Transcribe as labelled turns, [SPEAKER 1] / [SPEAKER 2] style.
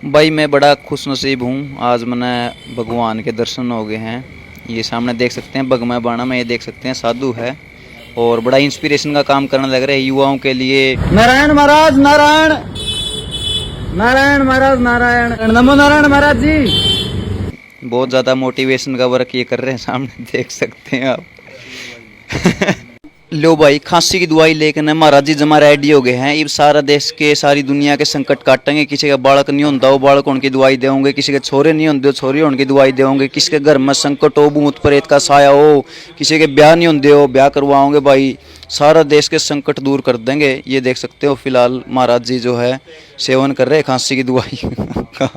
[SPEAKER 1] भाई मैं बड़ा खुश नसीब हूँ। आज मैंने भगवान के दर्शन हो गए हैं। ये सामने देख सकते हैं बगमा बाणा में, ये देख सकते हैं साधु है और बड़ा इंस्पिरेशन का काम करने लग रहे हैं युवाओं के लिए। नारायण महाराज, नारायण नारायण महाराज, नारायण नमो नारायण महाराज जी। बहुत ज़्यादा मोटिवेशन का वर्क ये कर रहे हैं, सामने देख सकते हैं आप। लो भाई, खांसी की दवाई लेकर ना महाराज जी जमा रेडी हो गए हैं। ये सारा देश के सारी दुनिया के संकट काटेंगे। किसी का बालक नहीं होता वो बालक होने की दवाई देंगे, किसी के छोरे नहीं होते छोरी होने की दवाई देंगे, किसी के घर में संकट हो, भूत प्रेत का साया हो, किसी के ब्याह नहीं होते हो ब्याह करवाओगे भाई। सारा देश के संकट दूर कर देंगे। ये देख सकते हो फिलहाल महाराज जी जो है सेवन कर रहे हैं खांसी की दवाई का।